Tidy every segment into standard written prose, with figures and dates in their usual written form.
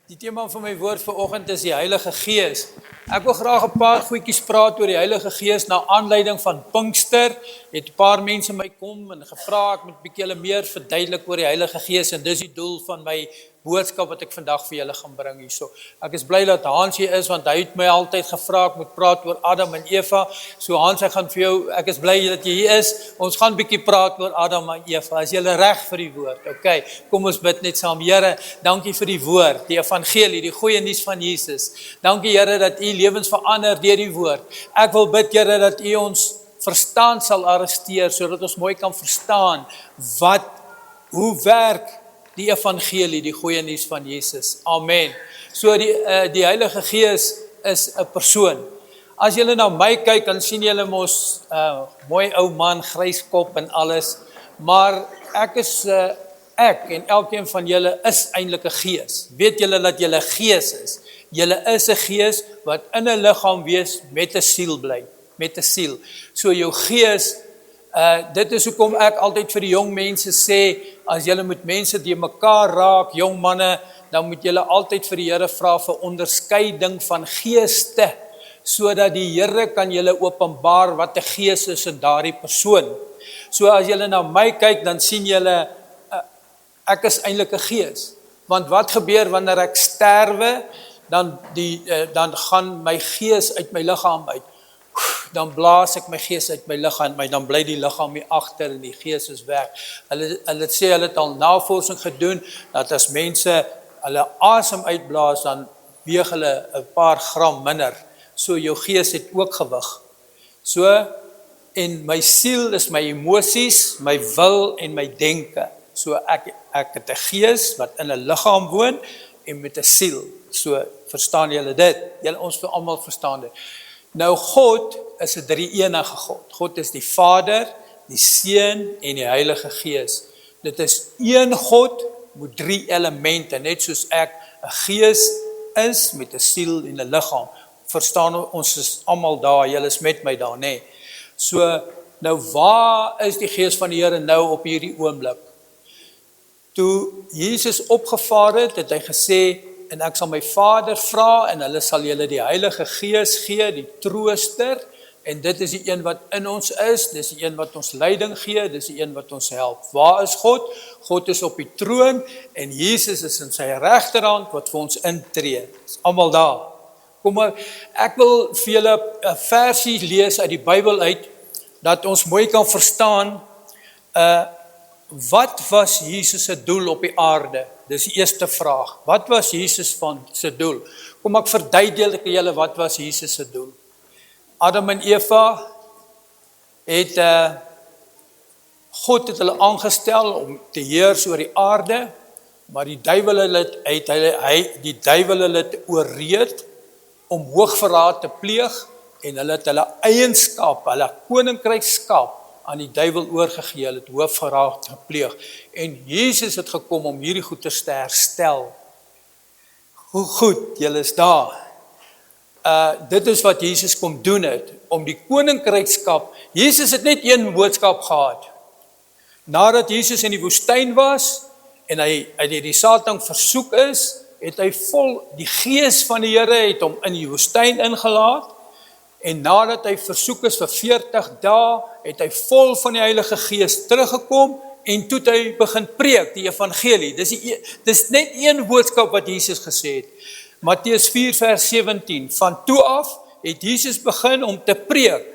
Die tema van my woord vanoggend is die Heilige Gees. Ek wil graag 'n paar goedjies praat oor die Heilige Gees na aanleiding van Pinkster. Het 'n paar mense my kom en gevra ek moet 'n bietjie hulle meer verduidelik oor die Heilige Gees en dis die doel van my boodskap wat ek vandag vir julle gaan bring hierso. Ek is bly dat Hans hier is want hy het my altyd gevra ek moet praat oor Adam en Eva. So Hans, ek gaan vir jou, ek is bly dat jy hier is. Ons gaan 'n bietjie praat oor Adam en Eva. Is julle reg vir die woord? Okay, kom ons bid net saam. Here, dankie vir die woord, die evangelie, die goeie nuus van Jesus. Dankie Here dat U lewens verander deur die woord. Ek wil bid Here dat U ons verstand sal arresteer sodat ons mooi kan verstaan hoe werk die evangelie, die goeie nuus van Jesus. Amen. So die Heilige Gees is 'n persoon. As julle na my kyk, dan sien julle mos mooi ou man, grys kop en alles, maar ek en elkeen van julle is eintlik 'n gees. Weet julle dat julle 'n gees is? Julle is 'n gees wat in 'n liggaam wees met 'n siel bly, met 'n siel. So jou gees, dit is hoekom ek altyd vir die jong mense sê, as julle met mense die mekaar raak, jong manne, dan moet julle altyd vir die Here vra vir onderskeiding van geeste, sodat die Here kan julle openbaar wat 'n gees is in daardie persoon. So as julle na my kyk, dan sien julle, ek is eintlik 'n gees. Want wat gebeur wanneer ek sterwe, dan gaan my gees uit my liggaam uit. Dan blaas ek my gees uit my liggaam uit, dan bly die liggaam hier agter en die gees is weg. Hulle sê hulle het al navorsing gedoen dat as mense hulle asem uitblaas, dan weeg hulle 'n paar gram minder. So jou gees het ook gewig. So en my siel is my emosies, my wil en my denke. So ek het 'n gees wat in 'n liggaam woon en met 'n siel. So verstaan julle dit? Ons wil almal verstaan dit. Nou God is 'n drie-enige God. God is die Vader, die Seun en die Heilige Gees. Dit is een God met drie elemente, net soos ek 'n gees is met 'n siel en 'n liggaam. Verstaan ons is almal daar, julle is met my daar, nê? So nou waar is die Gees van die Here nou op hierdie oomblik? Toe Jesus opgevaar het, het hy gesê, en ek sal my Vader vra en hulle sal julle die Heilige Gees gee, die trooster, en dit is die een wat in ons is, dis die een wat ons leiding gee, dis die een wat ons help. Waar is God? God is op die troon en Jesus is in sy regterhand wat vir ons intree. Dis almal daar. Kom maar, ek wil vir julle 'n versie lees uit die Bybel uit, dat ons mooi kan verstaan, wat was Jesus se doel op die aarde? Dis die eerste vraag. Wat was Jesus se doel? Kom ek verduidelik vir julle wat was Jesus se doel. Adam en Eva God het hulle aangestel om te heers oor die aarde, maar die duiwel het ooreed om hoogverraad te pleeg en hulle het hulle eienskap, hulle koninkrykskap aan die duiwel oorgegee, hulle het hoogverraad gepleeg. En Jesus het gekom om hierdie goeders te herstel. Hoe goed, julle is daar. Dit is wat Jesus kom doen het, om die koninkrykskap. Jesus het net een boodskap gehad. Nadat Jesus in die woestyn was, en hy deur die Satan versoek is, het hy vol, die Gees van die Here het hom in die woestyn ingelaat, en nadat hy versoek is vir 40 dae, het hy vol van die Heilige Gees teruggekom, en toe het hy begin preek, die evangelie. Dis net een boodskap wat Jesus gesê het. Matteus 4 vers 17, van toe af het Jesus begin om te preek,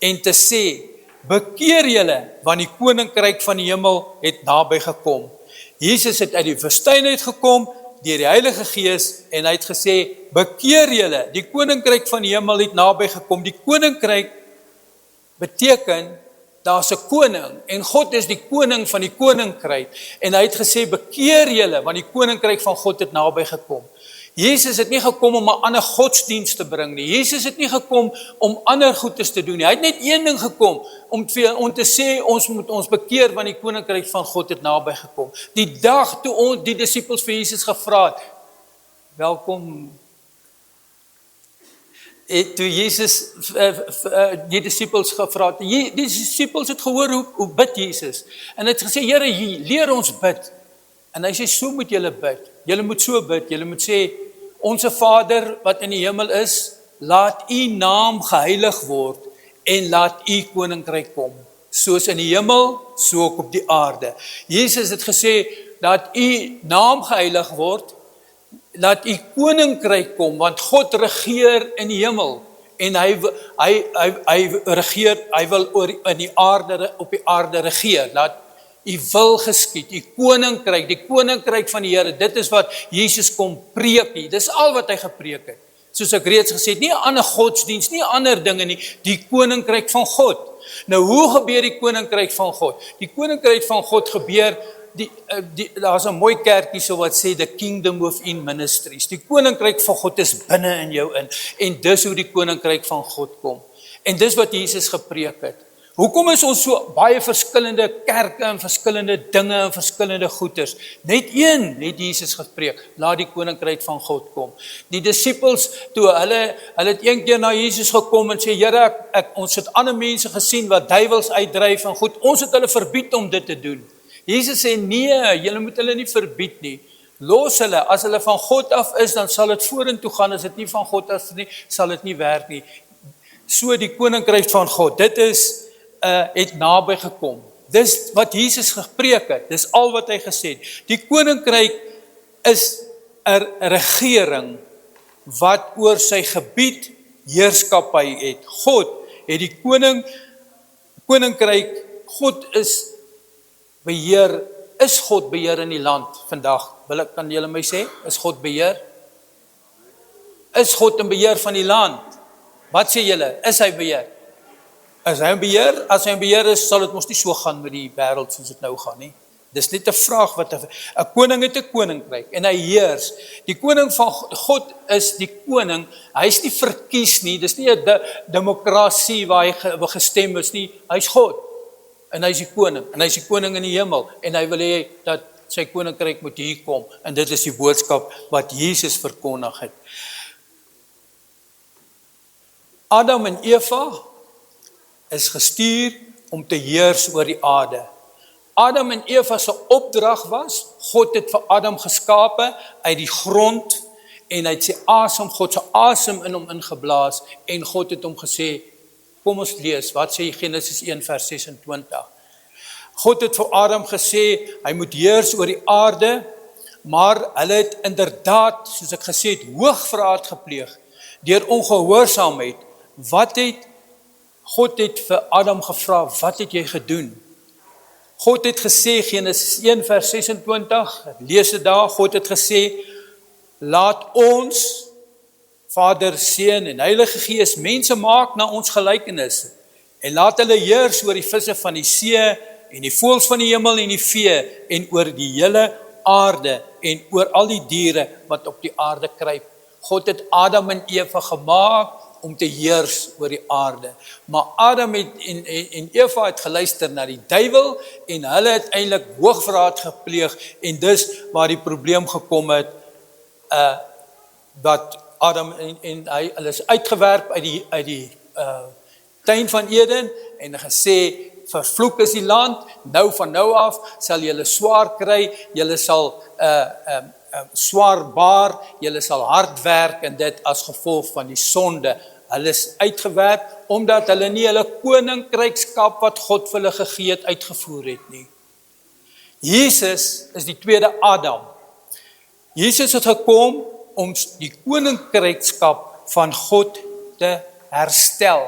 en te sê, bekeer julle, want die koninkryk van die hemel het naby gekom. Jesus het uit die woestyn uitgekom, deur die Heilige Gees, en hy het gesê, bekeer julle, die koninkryk van die hemel het naby gekom. Die koninkryk beteken, daar's 'n koning, en God is die koning van die koninkryk, en hy het gesê, bekeer julle, want die koninkryk van God het naby gekom. Jesus het nie gekom om 'n ander godsdienst te bring nie. Jesus het nie gekom om ander goedes te doen nie. Hy het net een ding gekom, om te sê, ons moet ons bekeer, want die koninkryk van God het naby gekom. Die dag toe die disippels vir Jesus gevra het, welkom, toe Jesus die disippels gevra het, die disippels het gehoor hoe bid Jesus, en het gesê, Here, leer ons bid, en hy sê, so moet julle bid, Julle moet so bid, julle moet sê, Onse Vader wat in die hemel is, laat U naam geheilig word en laat U koninkryk kom. Soos in die hemel, so ook op die aarde. Jesus het gesê, dat U naam geheilig word, laat U koninkryk kom, want God regeer in die hemel. En hy regeer, hy wil in die aarde, op die aarde regeer. Laat U wil geskied, die koninkryk van die Here. Dit is wat Jesus kom preek nie. Dis al wat hy gepreek het. Soos ek reeds gesê het, nie 'n ander godsdiens, nie ander dinge nie, die koninkryk van God. Nou hoe gebeur die koninkryk van God? Die koninkryk van God gebeur, daar's 'n mooi kerkie so wat sê, the kingdom within ministries. Die koninkryk van God is binne in jou in. En dis hoe die koninkryk van God kom. En dis wat Jesus gepreek het. Hoekom is ons so baie verskillende kerke en verskillende dinge en verskillende goeders? Net een het Jesus gepreek, laat die koninkryk van God kom. Die disippels, toe hulle het een keer na Jesus gekom en sê, Here, ons het ander mense gesien wat duiwels uitdryf en goed, ons het hulle verbied om dit te doen. Jesus sê, nee, julle moet hulle nie verbied nie. Los hulle, as hulle van God af is, dan sal dit vorentoe gaan, as dit nie van God af is nie, sal dit nie werk nie. So die koninkryk van God, dit is het naby gekom. Dis wat Jesus gepreek het, dis al wat hy gesê het. Die koninkryk is 'n regering wat oor sy gebied heerskappy het. God het die koninkryk, God is God beheer in die land vandag? Kan julle my sê, is God beheer? Is God in beheer van die land? Wat sê julle, is hy beheer? As hy in beheer, as hy in beheer is, sal dit mos nie so gaan met die wêreld soos dit nou gaan nie. Dis net 'n vraag wat 'n koning het 'n koninkryk en hy heers. Die koning van God is die koning. Hy is nie verkies nie. Dis nie 'n demokrasie waar hy gestem is nie. Hy's God. En hy's die koning. En hy's die koning in die hemel en hy wil hê dat sy koninkryk moet hier kom en dit is die boodskap wat Jesus verkondig het. Adam en Eva is gestuur om te heers oor die aarde. Adam en Eva se opdrag was, God het vir Adam geskape uit die grond en hy het sy asem, God se asem in hom ingeblaas en God het hom gesê, kom ons lees, wat sê Genesis 1 vers 26. God het vir Adam gesê, hy moet heers oor die aarde, maar hulle het inderdaad, soos ek gesê het, hoogverraad gepleeg, deur ongehoorsaamheid. God het vir Adam gevra, wat het jy gedoen? God het gesê, Genesis 1 vers 26, lees dit daar, God het gesê, laat ons, Vader, Seun en Heilige Gees, mense maak na ons gelykenis, en laat hulle heers oor die visse van die see, en die voëls van die hemel en die vee, en oor die hele aarde, en oor al die diere wat op die aarde kruip. God het Adam en Eva gemaak, om te heers oor die aarde. Maar Adam en Eva het geluister na die duiwel en hulle het eintlik hoogverraad gepleeg en dis waar die probleem gekom het dat Adam en hulle is uitgewerp uit die tuin van Eden en gesê vervloek is die land, nou van nou af sal julle swaar kry, julle sal swaar baar, julle sal hard werk en dit as gevolg van die sonde. Hulle is uitgewerp omdat hulle nie hulle koninkrykskap wat God vir hulle gegee het uitgevoer het nie. Jesus is die tweede Adam. Jesus het gekom om die koninkrykskap van God te herstel.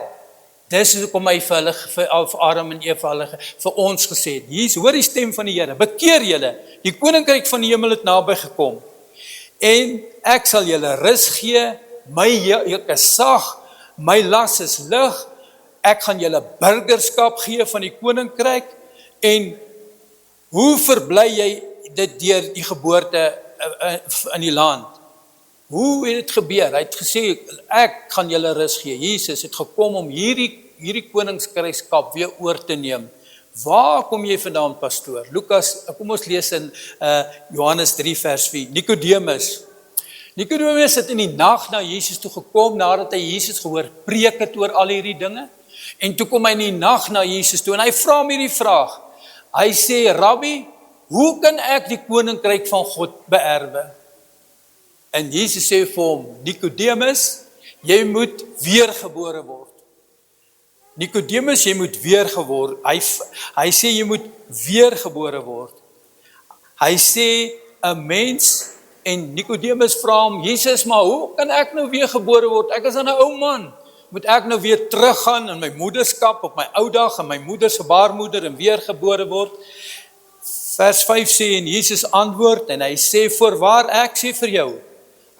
Dis hoekom hy vir Adam en Eva vir ons gesê het. Hier hoor die stem van die Here. Bekeer julle. Die koninkryk van die hemel het naby gekom. En ek sal julle rus gee. My juk is sag. My las is lig. Ek gaan julle burgerskap gee van die koninkryk. En hoe verbly jy dit deur die geboorte in die land? Hoe het dit gebeur? Hy het gesê, ek gaan julle rus gee. Jesus het gekom om hierdie koningskrykskap weer oor te neem. Waar kom jy vandaan, pastoor? Lukas, kom ons lees in Johannes 3 vers 4. Nikodemus het in die nag na Jesus toe gekom, nadat hy Jesus gehoor preek het oor al hierdie dinge. En toe kom hy in die nag na Jesus toe, en hy vra hom hierdie vraag. Hy sê, Rabbi, hoe kan ek die koninkryk van God beerwe? En Jesus sê vir hom, Nicodemus, jy moet weergebore word. Nicodemus, jy moet weergebore. Hy sê jy moet weergebore word. Hy sê 'n mens en Nicodemus vra hom, Jesus, maar hoe kan ek nou weergebore word? Ek is 'n ou man. Moet ek nou weer teruggaan in my moederskap op my ou dag en my moeder se baarmoeder en weergebore word? Vers 5 sê en Jesus antwoord en hy sê voorwaar ek sê vir jou,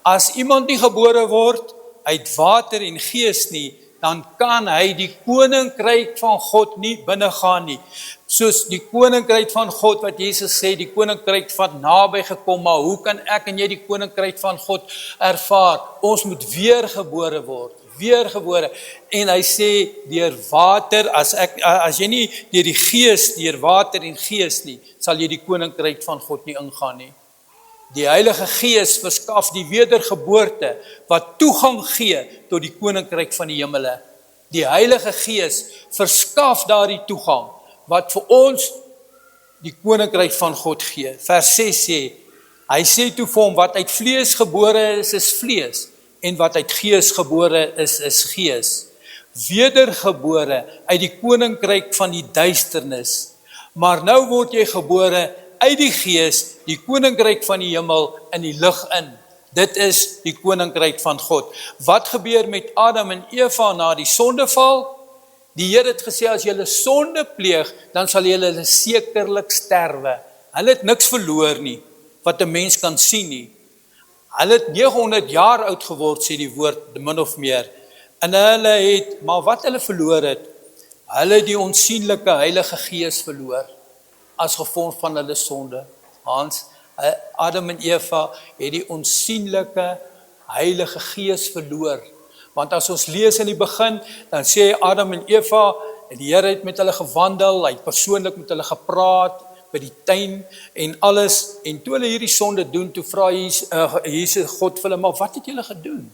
as iemand nie gebore word uit water en gees nie, dan kan hy die koninkryk van God nie binnegaan nie. Soos die koninkryk van God wat Jesus sê, die koninkryk van naby gekom, maar hoe kan ek en jy die koninkryk van God ervaar? Ons moet weergebore word, weergebore. En hy sê deur water, as jy nie deur die gees, deur water en gees nie, sal jy die koninkryk van God nie ingaan nie. Die Heilige Gees verskaf die wedergeboorte wat toegang gee tot die koninkryk van die hemele. Die Heilige Gees verskaf daardie toegang wat vir ons die koninkryk van God gee. Vers 6 sê, hy sê toe vir hom, wat uit vlees gebore is vlees, en wat uit gees gebore is gees. Wedergebore uit die koninkryk van die duisternis. Maar nou word jy gebore uit die gees, die koninkryk van die hemel in die lig in. Dit is die koninkryk van God. Wat gebeur met Adam en Eva na die sondeval? Die Here het gesê, as julle sonde pleeg, dan sal julle sekerlik sterwe. Hulle het niks verloor nie, wat 'n mens kan sien nie. Hulle het 900 jaar oud geword, sê die woord, min of meer. En hulle het, maar wat hulle verloor het, hulle het die onsienlike Heilige Gees verloor, as gevolg van hulle sonde. Hans, Adam en Eva het die onsienlike Heilige Gees verloor. Want as ons lees in die begin, dan sê Adam en Eva, en die Here het met hulle gewandel, hy het persoonlik met hulle gepraat, by die tuin en alles, en toe hulle hierdie sonde doen, toe vra Jesus God vir hulle, maar wat het julle gedoen?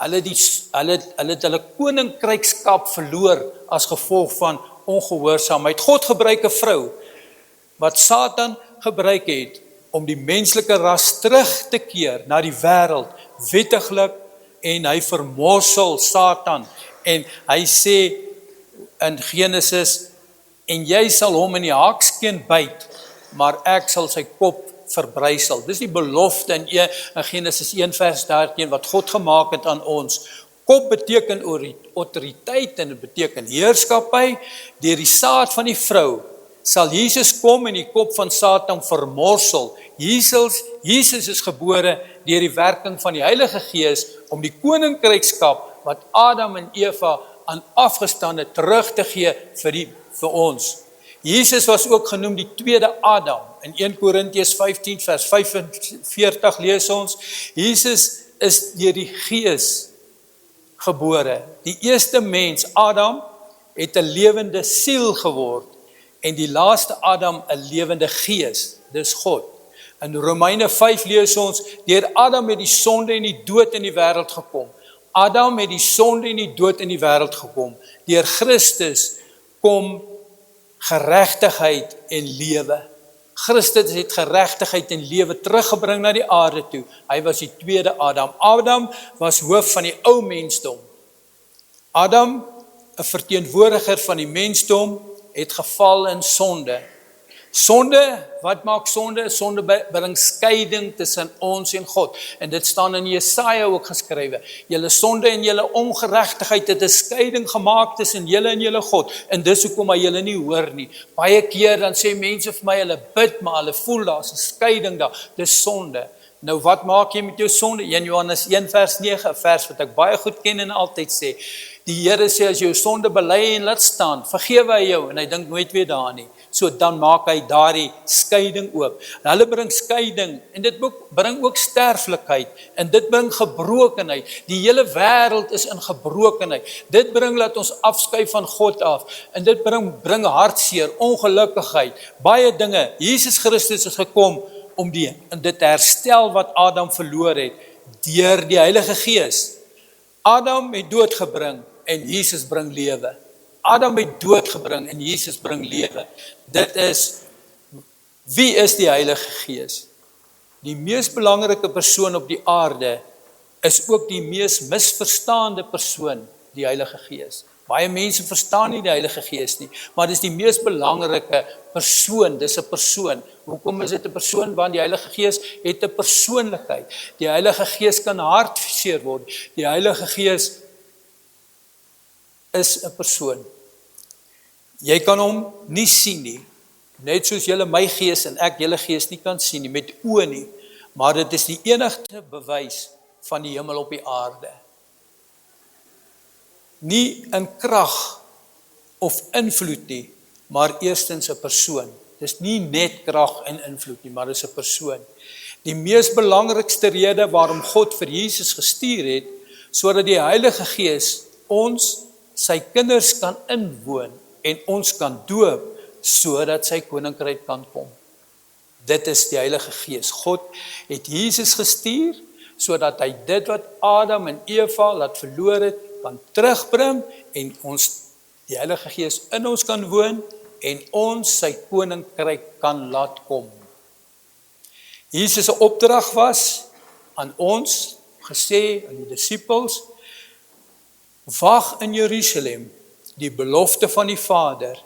Hulle het hulle koninkrykskap verloor, as gevolg van ongehoorsaamheid. God gebruik 'n vrou, wat Satan gebruik het, om die menslike ras terug te keer na die wêreld, wettiglik, en hy vermorsel Satan, en hy sê in Genesis, en jy sal hom in die hakskeen byt, maar ek sal sy kop verbrysel. Dis die belofte in Genesis 1 vers 13, wat God gemaak het aan ons. Kop beteken autoriteit en dit beteken heerskappy. Deur die saad van die vrou sal Jesus kom en die kop van Satan vermorsel. Jesus is gebore deur die werking van die Heilige Gees om die koninkrykskap wat Adam en Eva aan afgestaan het terug te gee vir ons. Jesus was ook genoem die tweede Adam. In 1 Korintiërs 15 vers 45 lees ons, Jesus is deur die Gees gebore. Die eerste mens, Adam, het 'n lewende siel geword en die laaste Adam 'n lewende gees. Dis God. In Romeine 5 lees ons, deur Adam het die sonde en die dood in die wêreld gekom. Adam het die sonde en die dood in die wêreld gekom. Deur Christus kom geregtigheid en lewe. Christus het geregtigheid en lewe teruggebring na die aarde toe. Hy was die tweede Adam. Adam was hoof van die ou mensdom. Adam, 'n verteenwoordiger van die mensdom, het geval in sonde. Sonde, wat maak sonde? Sonde bring skeiding tussen ons en God. En dit staan in Jesaja ook geskrywe. Julle sonde en julle ongeregtigheid het 'n skeiding gemaak tussen julle en julle God. En dis hoekom hy julle nie hoor nie. Baie keer dan sê mense vir my, hulle bid, maar hulle voel daar's 'n skeiding daar. Dis sonde. Nou wat maak jy met jou sonde? 1 Johannes 1 vers 9, 'n vers wat ek baie goed ken en altyd sê. Die Here sê as jy jou sonde bely en laat staan, vergewe hy jou en hy dink nooit weer daaraan nie. So dan maak hy daardie skeiding oop. En hulle bring skeiding en dit bring ook sterflikheid en dit bring gebrokenheid. Die hele wêreld is in gebrokenheid. Dit bring laat ons afskei van God af en dit bring hartseer, ongelukkigheid, baie dinge. Jesus Christus is gekom om dit te herstel wat Adam verloor het deur die Heilige Gees. Adam het dood gebring en Jesus bring lewe. Adam het dood gebring en Jesus bring lewe. Wie is die Heilige Gees? die mees belangrike persoon op die aarde is ook die mees misverstaande persoon, die Heilige Gees. Baie mense verstaan nie die Heilige Gees nie, maar dis die mees belangrike persoon, dis 'n persoon. Hoekom is dit 'n persoon? Want die Heilige Gees het 'n persoonlikheid. Die Heilige Gees kan hartseer word. Die Heilige Gees is 'n persoon. Jy kan hom nie sien nie, net soos julle my gees en ek julle gees nie kan sien nie, met oë nie, maar dit is die enigste bewys van die hemel op die aarde. Nie in krag of invloed nie, maar eerstens 'n persoon. Dis nie net krag en invloed nie, maar dis 'n persoon. Die mees belangrikste rede waarom God vir Jesus gestuur het, sodat die Heilige Gees ons, sy kinders kan inwoon en ons kan doop, sodat sy koninkryk kan kom. Dit is die Heilige Gees. God het Jesus gestuur, sodat hy dit wat Adam en Eva laat verloor het, kan terugbring en ons, die Heilige Gees in ons kan woon en ons sy koninkryk kan laat kom. Jesus se opdrag was aan ons, gesê aan die disippels, wag in Jerusalem, die belofte van die Vader.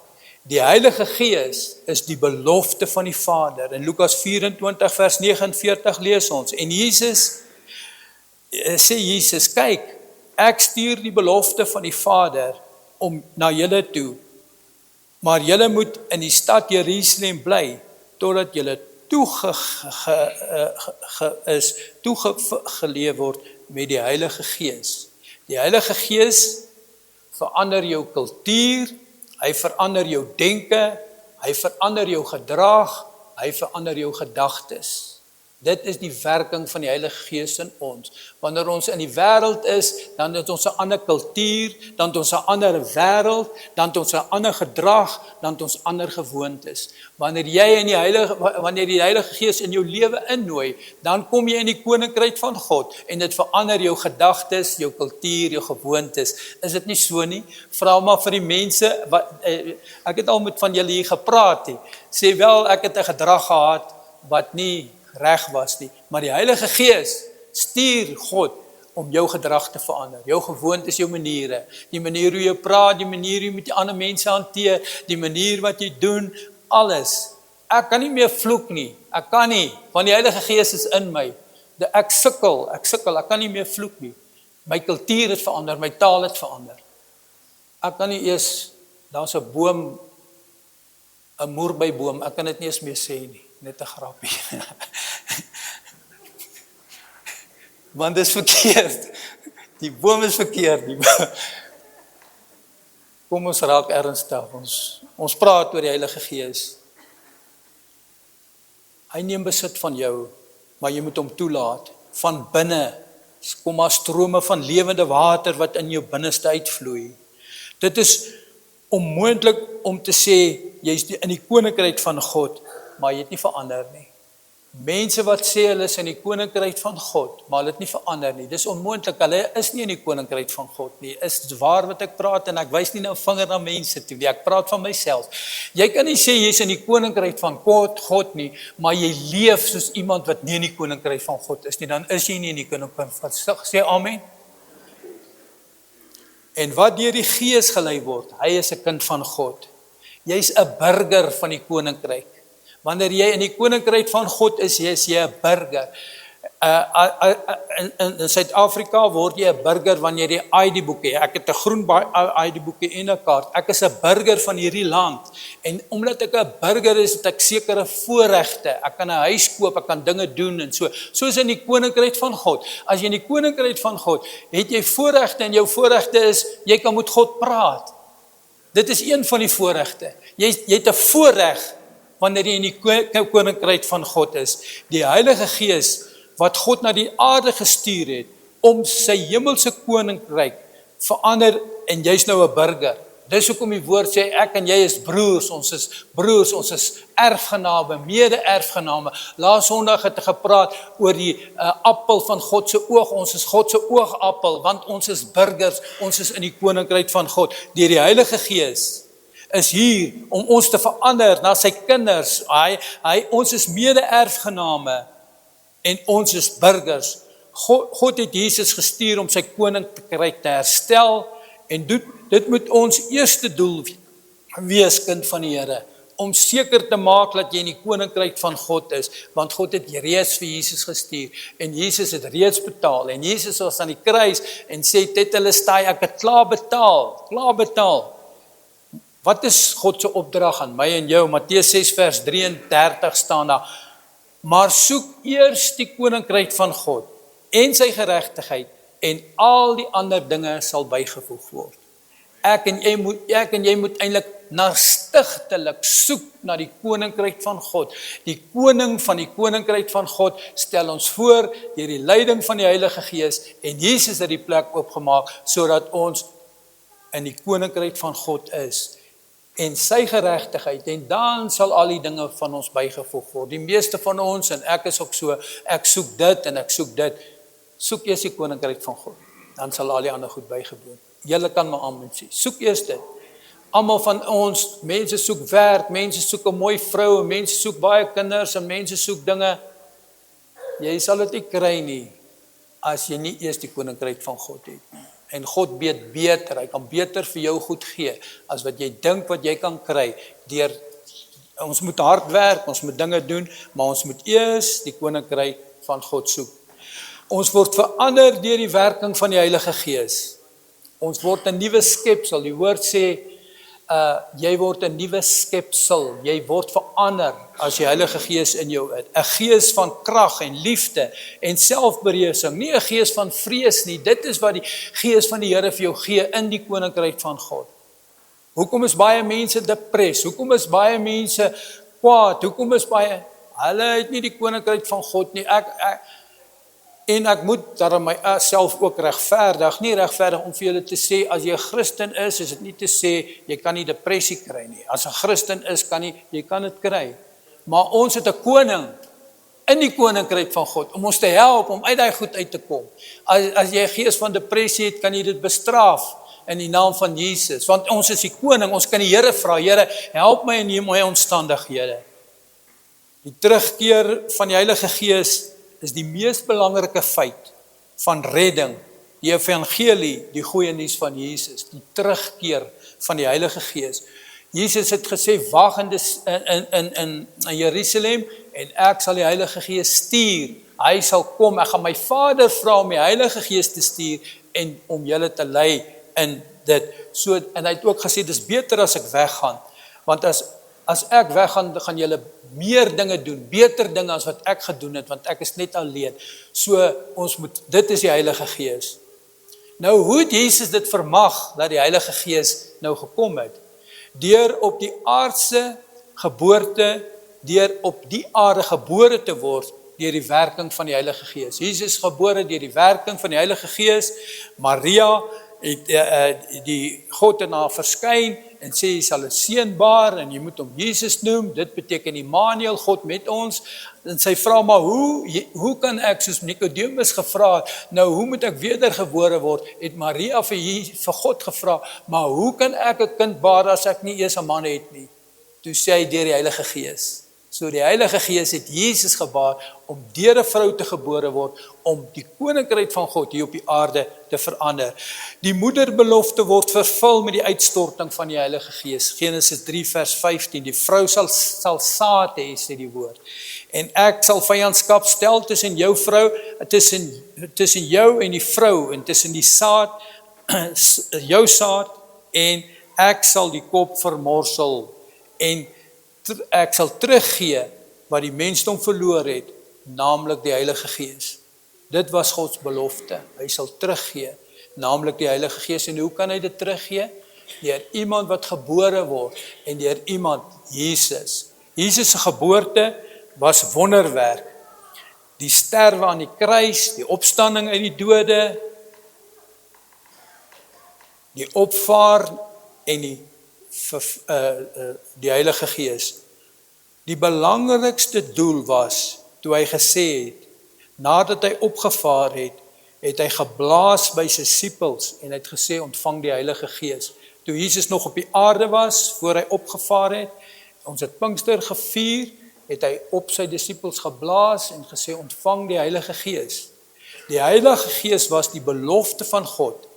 Die Heilige Gees is die belofte van die Vader. In Lukas 24 vers 49 lees ons, en sê Jesus, kyk, ek stuur die belofte van die Vader om na julle toe, maar julle moet in die stad Jerusalem bly, totdat julle toegeleef word met die Heilige Gees. Die Heilige Gees verander jou kultuur, hy verander jou denke, hy verander jou gedrag, hy verander jou gedagtes. Dit is die werking van die Heilige Gees in ons. Wanneer ons in die wêreld is, dan het ons 'n ander kultuur, dan het ons 'n ander wêreld, dan het ons 'n ander gedrag, dan het ons ander gewoontes. Wanneer die Heilige Gees in jou lewe innooi, dan kom jy in die koninkryk van God en dit verander jou gedagtes, jou kultuur, jou gewoontes. Is dit nie so nie? Vra maar vir die mense ek het al met van julle hier gepraat nie. Sê wel, ek het 'n gedrag gehad wat nie reg was nie, maar die Heilige Gees stuur God om jou gedrag te verander, jou gewoontes, jou maniere, die manier hoe jy praat, die manier hoe jy met die ander mense hanteer, die manier wat jy doen, alles. Ek kan nie meer vloek nie, ek kan nie, want die Heilige Gees is in my. Ek sukkel, ek kan nie meer vloek nie. My kultuur het verander, my taal het verander. Ek kan nie eers, daar's 'n boom, 'n moerbeiboom, ek kan dit nie eens meer sê nie. Net 'n grappie. Want dit is verkeerd. Die boom is verkeerd. Kom ons raak ernstig. Ons praat oor die Heilige Gees. Hy neem besit van jou, maar jy moet hom toelaat. Van binne kom maar strome van lewende water wat in jou binneste uitvloei. Dit is onmoontlik om te sê jy's in die koninkryk van God, maar jy het nie verander nie. Mense wat sê hulle is in die koninkryk van God, maar hulle het nie verander nie. Dis onmoontlik, hulle is nie in die koninkryk van God nie. Is waar wat ek praat en ek wys nie nou vinger na mense toe nie. Ek praat van myself. Jy kan nie sê jy's in die koninkryk van God nie, maar jy leef soos iemand wat nie in die koninkryk van God is nie. Dan is jy nie in die koninkryk van God. Sê amen. En wat deur die Gees gelei word, hy is 'n kind van God. Jy's 'n burger van die koninkryk. Wanneer jy in die koninkryk van God is jy 'n burger. In Suid-Afrika word jy 'n burger wanneer jy ID-boek het. Ek het 'n groen ID-boek en 'n kaart. Ek is 'n burger van hierdie land. En omdat ek 'n burger is, het ek sekere voorregte. Ek kan 'n huis koop, ek kan dinge doen en so. Soos in die koninkryk van God. As jy in die koninkryk van God, het jy voorregte en jou voorregte is jy kan met God praat. Dit is een van die voorregte. Jy het 'n voorreg wanneer jy in die koninkryk van God is. Die Heilige Gees wat God na die aarde gestuur het om sy hemelse koninkryk verander en jy's nou 'n burger. Dis hoekom die woord sê ek en jy is broers, ons is erfgename, mede-erfgename. Laas Sondag het ek gepraat oor die appel van God se oog. Ons is God se oogappel want ons is burgers, ons is in die koninkryk van God. Deur die Heilige Gees is hier om ons te verander na sy kinders. Ons is mede-erfgename en ons is burgers. God het Jesus gestuur om sy koninkryk te herstel en dit moet ons eerste doel wees, kind van die Here, om seker te maak dat jy in die koninkryk van God is, want God het reeds vir Jesus gestuur en Jesus het reeds betaal en Jesus was aan die kruis en sê tetelestai, ek het klaar betaal. Wat is God se opdrag aan my en jou? Matteus 6 vers 33 staan daar, maar soek eers die koninkryk van God en sy geregtigheid en al die ander dinge sal bygevoeg word. Ek en jy moet eintlik stigtelik soek na die koninkryk van God. Die koning van die koninkryk van God stel ons voor deur die leiding van die Heilige Gees en Jesus het die plek oopgemaak sodat ons in die koninkryk van God is en sy geregtigheid en dan sal al die dinge van ons bygevoeg word. Die meeste van ons en ek is ook so, ek soek dit en ek soek dit. Soek eers die koninkryk van God, dan sal al die ander goed bygevoeg word. Julle kan my amen sê. Soek eers dit. Almal van ons, mense soek werk, mense soek 'n mooi vrou, mense soek baie kinders en mense soek dinge. Jy sal dit nie kry nie as jy nie eers die koninkryk van God het nie. En God weet beter, hy kan beter vir jou goed gee as wat jy dink wat jy kan kry deur ons moet hard werk, ons moet dinge doen, maar ons moet eers die koninkryk van God soek. Ons word verander deur die werking van die Heilige Gees. Ons word 'n nuwe skepsel. Die woord sê jy word 'n nuwe skepsel. Jy word verander as die Heilige Gees in jou is. 'n Gees van krag en liefde en selfbeheersing, nie 'n gees van vrees nie. Dit is wat die Gees van die Here vir jou gee in die koninkryk van God. Hoekom is baie mense depress? Hoekom is baie mense kwaad? Hoekom is baie hulle het nie die koninkryk van God nie. Ek moet daarom myself ook regverdig, nie regverdig om vir julle te sê, as jy 'n Christen is dit nie te sê, jy kan nie depressie kry nie. As 'n Christen is, jy kan dit kry. Maar ons het 'n koning in die koninkryk van God, om ons te help, om uit daai goed uit te kom. As jy 'n gees van depressie het, kan jy dit bestraf in die naam van Jesus, want ons is die koning, ons kan die Here vra, Here, help my in my omstandighede. Die terugkeer van die Heilige Gees is die mees belangrike feit van redding, die evangelie, die goeie nuus van Jesus, die terugkeer van die Heilige Gees. Jesus het gesê, wag in Jerusalem, en ek sal die Heilige Gees stuur. Hy sal kom, ek gaan my Vader vra om die Heilige Gees te stuur, en om julle te lei in dit. So, en hy het ook gesê, dis beter as ek weggaan, want as ek weggaan, gaan julle meer dinge doen, beter dinge as wat ek gedoen het, want ek is net alleen. So, dit is die Heilige Gees. Nou, hoe het Jesus dit vermag, dat die Heilige Gees nou gekom het? Deur op die aardse geboorte, deur op die aarde gebore te word, deur die werking van die Heilige Gees. Jesus is gebore deur die werking van die Heilige Gees. Maria het die God in haar verskyn en sê, jy sal 'n seun baar en jy moet hom Jesus noem. Dit beteken Immanuel, God met ons. En sy vra, maar hoe kan ek, soos Nikodemus gevra het, nou hoe moet ek wedergebore word? Het Maria vir God gevra, maar hoe kan ek 'n kind baar as ek nie eers 'n man het nie? Toe sê hy deur die Heilige Gees. So die Heilige Gees het Jesus gebaar om deur 'n vrou te gebore word, om die koninkryk van God hier op die aarde te verander. Die moederbelofte word vervul met die uitstorting van die Heilige Gees. Genesis 3 vers 15, die vrou sal saad hê, sê die woord. En ek sal vyandskap stel tussen jou vrou, tussen jou en die vrou, en tussen die saad, jou saad, en ek sal die kop vermorsel, en ek sal teruggee wat die mensdom verloor het, naamlik die Heilige Gees. Dit was Gods belofte. Hy sal teruggee, naamlik die Heilige Gees. En hoe kan hy dit teruggee? Deur iemand wat gebore word, en deur iemand, Jesus. Jesus se geboorte was wonderwerk. Die sterwe aan die kruis, die opstanding uit die dode, die opvaar en die Heilige Gees. Die belangrikste doel was, toe hy gesê het, nadat hy opgevaar het, het hy geblaas by sy disippels en het gesê, ontvang die Heilige Gees. Toe Jesus nog op die aarde was, voor hy opgevaar het, ons het Pinkster gevier, het hy op sy disippels geblaas en gesê, ontvang die Heilige Gees. Die Heilige Gees was die belofte van God,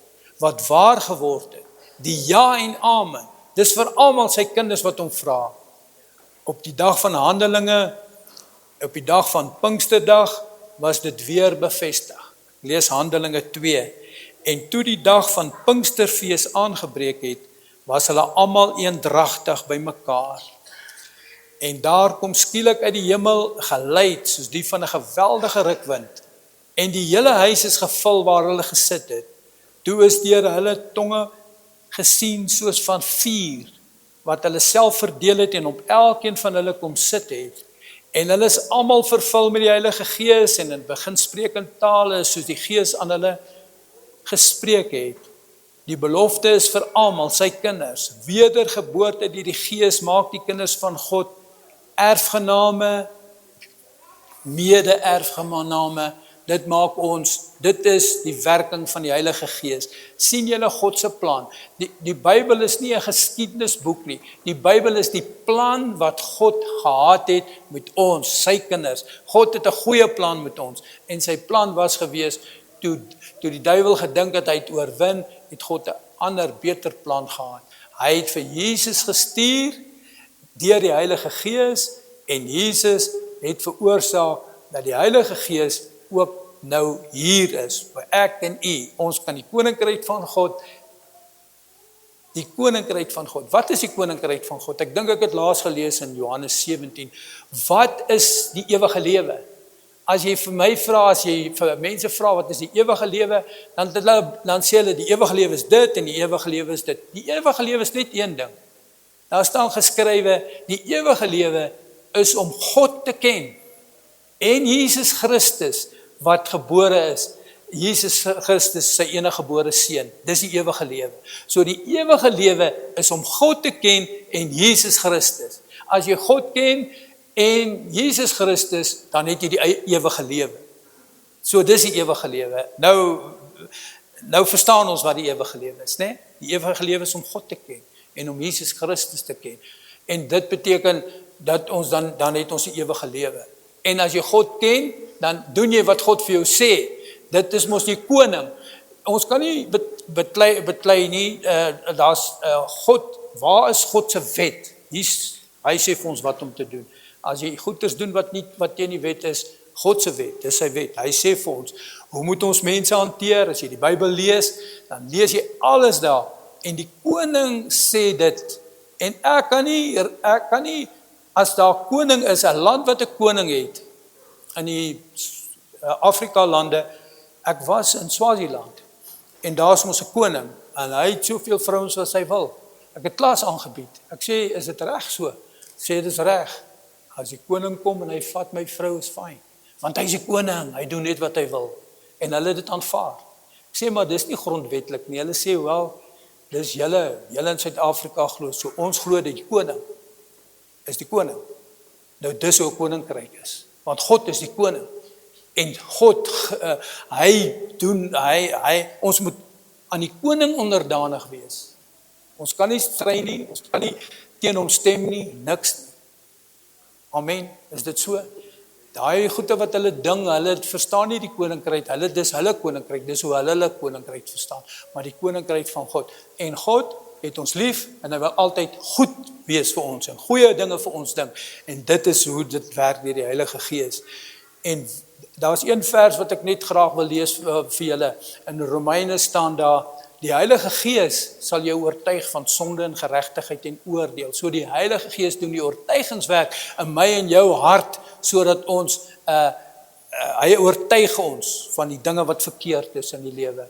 wat waar geword het. Die ja en amen. Dis vir almal sy kinders wat hom vra. Op die dag van Handelinge, op die dag van Pinksterdag, was dit weer bevestig. Lees Handelinge 2. En toe die dag van Pinksterfees aangebreek het, was hulle almal eendragtig by mekaar. En daar kom skielik uit die hemel geluid, soos die van 'n geweldige rukwind. En die hele huis is gevul waar hulle gesit het. Toe is deur hulle tonge gesien soos van vuur, wat hulle self verdeel het en op elkeen van hulle kom sit het. En hulle is almal vervul met die Heilige Gees en in begin spreek in tale soos die Gees aan hulle gespreek het. Die belofte is vir almal, sy kinders. Wedergeboorte deur die Gees maak die kinders van God erfgename, mede-erfgename. Dit maak ons, dit is die werking van die Heilige Gees. Sien julle God se plan? Die Bybel is nie 'n geskiedenisboek nie. Die Bybel is die plan wat God gehad het met ons, sy kinders. God het 'n goeie plan met ons en sy plan was gewees toe die duiwel gedink het hy het oorwin, het God 'n ander, beter plan gehad. Hy het vir Jesus gestuur deur die Heilige Gees en Jesus het veroorsaak dat die Heilige Gees ook nou hier is, by ek en u. Ons kan die koninkryk van God, wat is die koninkryk van God? Ek dink ek het laas gelees in Johannes 17, wat is die ewige lewe? As jy vir my vra, as jy vir mense vra, wat is die ewige lewe, dan sê hulle, die ewige lewe is dit, en die ewige lewe is dit. Die ewige lewe is net een ding. Daar staan geskrywe, die ewige lewe is om God te ken, en Jesus Christus, wat gebore is, Jesus Christus, sy enige gebore seun, dis die ewige lewe. So die ewige lewe is om God te ken, en Jesus Christus. As jy God ken, en Jesus Christus, dan het jy die ewige lewe. So dis die ewige lewe. Nou verstaan ons wat die ewige lewe is, né? Die ewige lewe is om God te ken en om Jesus Christus te ken. En dit beteken dat ons dan het ons die ewige lewe. En as jy God ken, dan doen jy wat God vir jou sê. Dit is mos die koning. Ons kan nie beklei nie, God, waar is God se wet? Hy sê vir ons wat om te doen. As jy goeders doen wat teen die wet is, God se wet, dis sy wet. Hy sê vir ons, hoe moet ons mense hanteer? As jy die Bybel lees, dan lees jy alles daar. En die koning sê dit. En ek kan nie, as daar koning is, 'n land wat 'n koning het, in die Afrika lande, ek was in Swaziland, en daar is ons 'n koning, en hy het soveel vrouens wat hy wil. Ek het klas aangebied. Ek sê, is dit reg so? Sê, dit is reg. As die koning kom en hy vat my vrou, is fyn. Want hy is die koning, hy doen net wat hy wil. En hulle het dit aanvaar. Ek sê, maar dis nie grondwetlik nie. Hulle sê, wel, dis julle in Suid-Afrika glo, so ons glo dat die koning is die koning. Nou dis hoe 'n koninkryk is. Want God is die koning. En God, ons moet aan die koning onderdanig wees. Ons kan nie stry nie, ons kan nie teen hom stem nie, niks nie. Amen, is dit so? Daai goede wat hulle ding, hulle verstaan nie die koninkryk, dis hulle koninkryk, dis hoe hulle koninkryk verstaan, maar die koninkryk van God. En God het ons lief, en hy wil altyd goed wees vir ons, en goeie dinge vir ons ding, en dit is hoe dit werk deur die Heilige Gees. En daar is een vers wat ek net graag wil lees vir julle, in Romeine staan daar, die Heilige Gees sal jou oortuig van sonde en geregtigheid en oordeel. So die Heilige Gees doen die oortuigingswerk in my en jou hart, sodat ons, hy oortuig ons van die dinge wat verkeerd is in die lewe.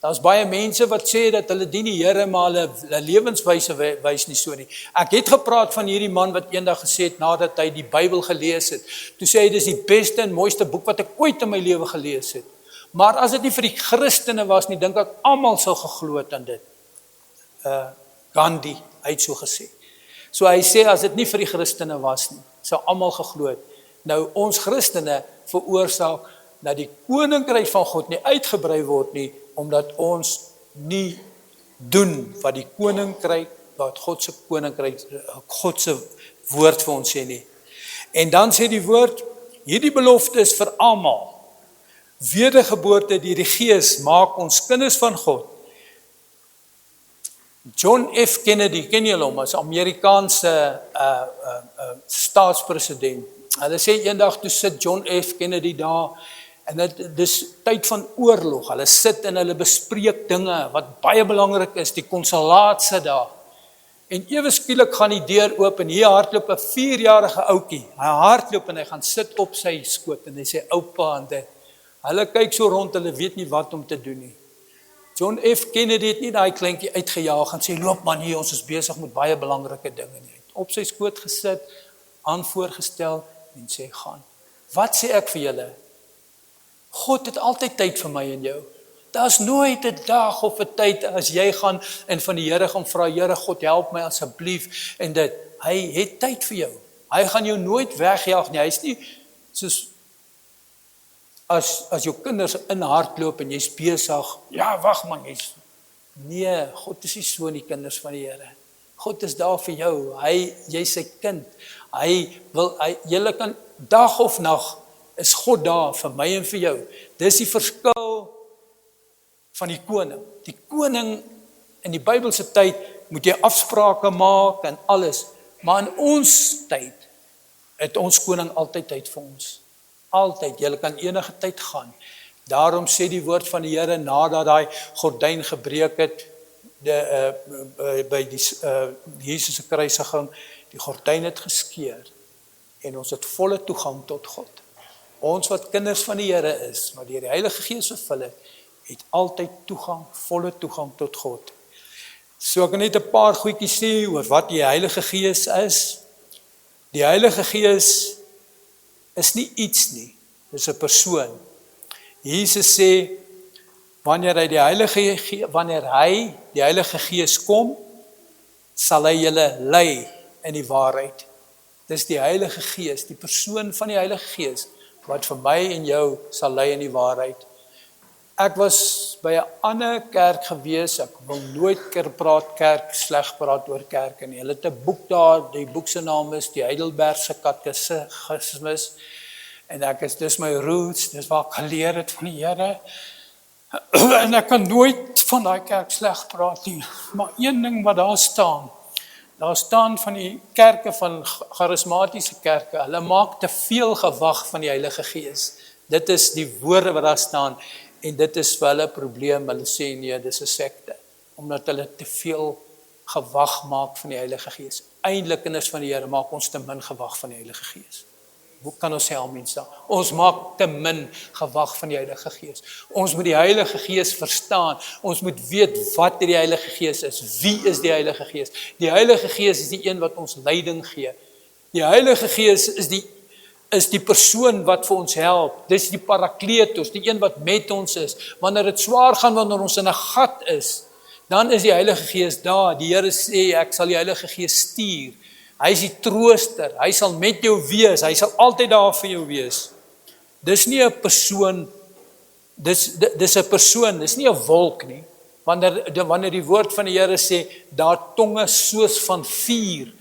Daar's baie mense wat sê dat hulle dien die Here, maar hulle lewenswyse wys nie so nie. Ek het gepraat van hierdie man wat eendag gesê het, nadat hy die Bybel gelees het. Toe sê hy, dis die beste en mooiste boek wat ek ooit in my lewe gelees het. Maar as dit nie vir die Christene was nie, dink ek almal sou geglo het aan dit. Gandhi, hy het so gesê. So hy sê, as dit nie vir die Christene was nie, sou almal geglo het. Nou ons Christene veroorsaak dat die koninkryk van God nie uitgebrei word nie, omdat ons nie doen wat die koninkryk, wat God se koninkryk, God se woord vir ons sê nie. En dan sê die woord, hierdie belofte is vir almal. Wedergeboorte deur die Gees maak ons kinders van God. John F. Kennedy, ken julle hom, as Amerikaanse staatspresident. Hulle sê eendag toe sit John F. Kennedy daar, en dit is tyd van oorlog. Hulle sit en hulle bespreek dinge wat baie belangrik is. Die konsulaat sit daar. En ewe skielik gaan die deur oop en hier hardloop 'n 4-jarige ouetjie. Hy hardloop en hy gaan sit op sy skoot en hy sê oupa en dit. Hulle kyk so rond, hulle weet nie wat om te doen nie. John F. Kennedy het nie daai kleintjie uitgejaag en sê loop man hier, ons is besig met baie belangrike dinge nie. Hy het op sy skoot gesit, aan voorgestel en sê gaan. Wat sê ek vir julle? God het altyd tyd vir my en jou. Daar's nooit 'n dag of 'n tyd as jy gaan en van die Here gaan vra, Here God help my asseblief en dit. Hy het tyd vir jou. Hy gaan jou nooit wegjaag nie. Hy's nie soos as jou kinders in hardloop en jy's besig. Ja, wag man, nee, God is nie so in die kinders van die Here. God is daar vir jou. Jy's sy kind. Julle kan dag of nag is God daar vir my en vir jou. Dis die verskil van die koning. Die koning in die Bybelse tyd moet jy afsprake maak en alles. Maar in ons tyd het ons koning altyd tyd vir ons. Altyd. Jy kan enige tyd gaan. Daarom sê die woord van die Here nadat daai gordyn gebreek het by die Jesus se kruisiging, die gordyn het geskeur en ons het volle toegang tot God. Ons wat kinders van die Here is, wat deur die Heilige Gees vervul het altyd toegang, volle toegang tot God. So ek kan net 'n paar goedjies sê oor wat die Heilige Gees is. Die Heilige Gees is nie iets nie, dis 'n persoon. Jesus sê, wanneer hy die Heilige Gees kom, sal hy julle lei in die waarheid. Dis die Heilige Gees, die persoon van die Heilige Gees, wat vir my en jou sal lei in die waarheid. Ek was by 'n ander kerk gewees, ek wil nooit sleg praat oor kerke nie. Hulle het 'n boek daar, die boek se naam is die Heidelbergse Katekismus, en dis my roots, dis waar ek geleer het van die Here, en ek kan nooit van daai kerk sleg praat nie, maar een ding wat daar staan van die kerke, van charismatiese kerke, hulle maak te veel gewag van die Heilige Gees. Dit is die woorde wat daar staan, en dit is vir hulle 'n probleem. Hulle sê nee, dis 'n sekte, omdat hulle te veel gewag maak van die Heilige Gees. Eindelik kinders van die Here maak ons te min gewag van die Heilige Gees. Hoe kan ons sê amen staan? Ons maak te min gewag van die Heilige Gees. Ons moet die Heilige Gees verstaan. Ons moet weet wat die Heilige Gees is. Wie is die Heilige Gees? Die Heilige Gees is die een wat ons leiding gee. Die Heilige Gees is die persoon wat vir ons help. Dis die Parakletos, die een wat met ons is. Wanneer dit swaar gaan, wanneer ons in 'n gat is, dan is die Heilige Gees daar. Die Here sê, ek sal die Heilige Gees stuur. Hy is die trooster, hy sal met jou wees, hy sal altyd daar vir jou wees. Dis nie 'n persoon, dis 'n persoon, dis nie 'n wolk nie. Wanneer die woord van die Here sê, daar tonge soos van vuur,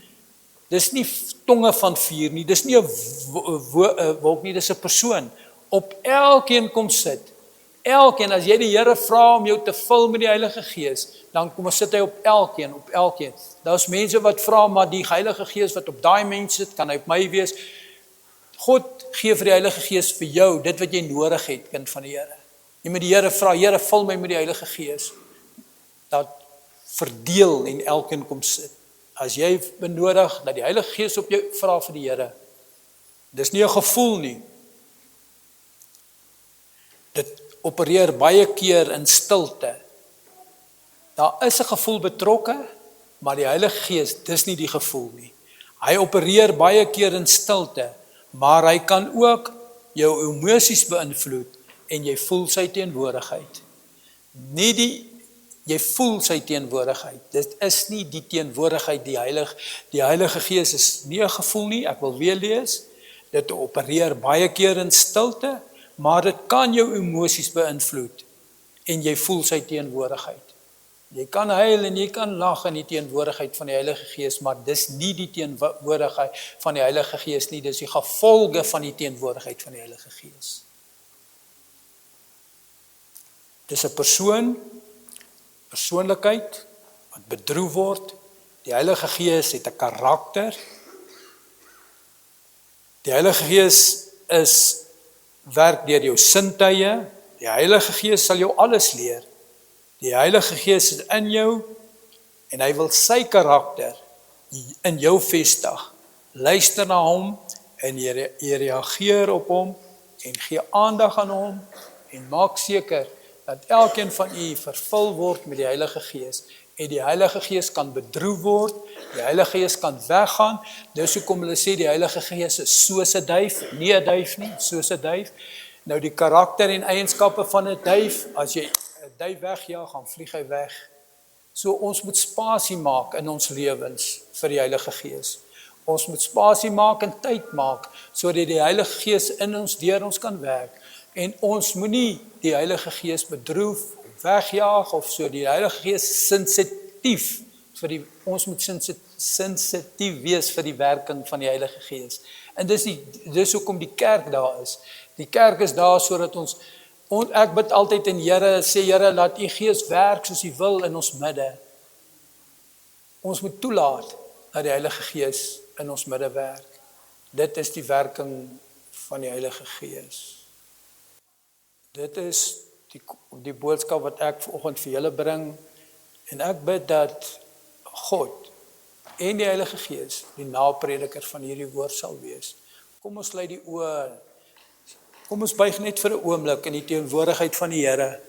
dis nie tonge van vuur nie, dis nie 'n wolk nie, dis 'n persoon. Op elkeen kom sit. Elkeen, as jy die Here vra om jou te vul met die Heilige Gees, dan kom sit hy op elkeen. Daar's mense wat vra, maar die Heilige Gees wat op daai mens sit, kan hy op my wees. God gee vir die Heilige Gees vir jou, dit wat jy nodig het, kind van die Here. Jy moet die Here vra, Here, vul my met die Heilige Gees. Dat verdeel en elkeen kom sit. As jy benodig, dat die Heilige Gees op jou vra vir die Here. Dis nie 'n gevoel nie. Dit opereer baie keer in stilte. Daar is 'n gevoel betrokke, maar die Heilige Gees, dis nie die gevoel nie. Hy opereer baie keer in stilte, maar hy kan ook jou emosies beïnvloed en jy voel sy teenwoordigheid. Jy voel sy teenwoordigheid. Dit is nie die teenwoordigheid, die Heilige Gees is nie 'n gevoel nie, ek wil weer lees. Dit opereer baie keer in stilte, maar dit kan jou emosies beïnvloed en jy voel sy teenwoordigheid. Jy kan huil en jy kan lag in die teenwoordigheid van die Heilige Gees, maar dis nie die teenwoordigheid van die Heilige Gees nie, dis die gevolge van die teenwoordigheid van die Heilige Gees. Dis 'n persoonlikheid wat bedroef word. Die Heilige Gees het 'n karakter. Die Heilige Gees werk deur jou sintuie. Die Heilige Gees sal jou alles leer. Die Heilige Gees is in jou en hy wil sy karakter in jou vestig. Luister na hom en jy reageer op hom en gee aandag aan hom en maak seker dat elkeen van u vervul word met die Heilige Gees. En die Heilige Gees kan bedroef word, die Heilige Gees kan weggaan. Dis hoekom hulle sê die Heilige Gees is soos 'n duif, nie 'n duif nie, soos 'n duif. Nou die karakter en eienskappe van 'n duif, as jy 'n duif wegjaag, gaan vlieg hy weg. So ons moet spasie maak in ons lewens vir die Heilige Gees. Ons moet spasie maak en tyd maak sodat die Heilige Gees in ons deur ons kan werk. En ons moenie die Heilige Gees bedroef of wegjaag of so. Die Heilige Gees sensitief ons moet sensitief wees vir die werking van die Heilige Gees. En dis hoekom die kerk daar is. Die kerk is daar sodat ek bid altyd in Here, sê Here, laat u Gees werk soos u wil in ons midde. Ons moet toelaat dat die Heilige Gees in ons midde werk. Dit is die werking van die Heilige Gees. Dit is die boodskap wat ek vanoggend vir julle bring. En ek bid dat God en die Heilige Gees die naprediker van hierdie woord sal wees. Kom ons sluit die oë. Kom ons buig net vir 'n oomblik in die teenwoordigheid van die Here.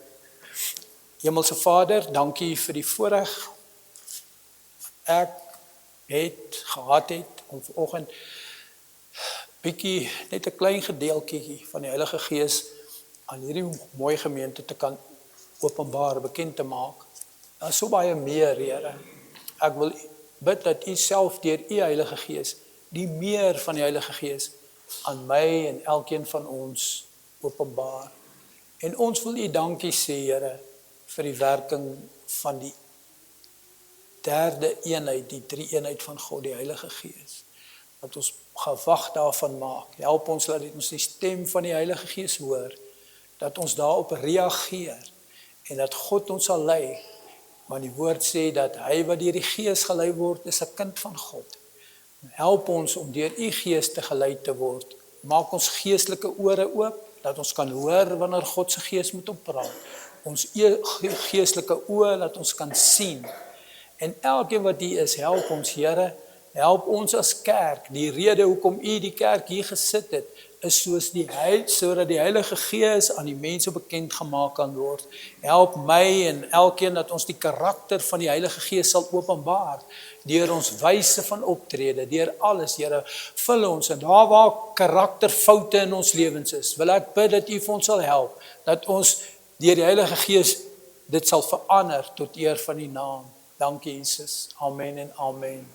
Hemelse Vader, dankie vir die voorreg ek gehad het om vanoggend bietjie net 'n klein gedeeltjie van die Heilige Gees aan hierdie mooi gemeente te kan openbaar, bekend te maak. Daar is so baie meer, Here. Ek wil bid dat u self deur u Heilige Gees, die meer van die Heilige Gees, aan my en elkeen van ons openbaar. En ons wil u dankie sê, Here, vir die werking van die derde eenheid, die drie eenheid van God, die Heilige Gees. Dat ons gewag daarvan maak. Help ons dat ons die stem van die Heilige Gees hoor, dat ons daarop reageer en dat God ons sal lei. Want die woord sê dat hy wat deur die Gees gelei word, is 'n kind van God. Help ons om deur u Gees te gelei te word. Maak ons geestelike ore oop, dat ons kan hoor wanneer God se Gees met ons praat. Ons geestelike oë, dat ons kan sien. En elkeen wat hier is, help ons, Here, help ons as kerk. Die rede hoekom u die kerk hier gesit het, is sodat die Heilige Gees aan die mense bekend gemaak kan word. Help my en elkeen dat ons die karakter van die Heilige Gees sal openbaar, deur ons wyse van optrede, deur alles, Here, vul ons, en daar waar karakterfoute in ons lewens is, wil ek bid dat u vir ons sal help, dat ons deur die Heilige Gees dit sal verander tot eer van die naam. Dankie Jesus. Amen en amen.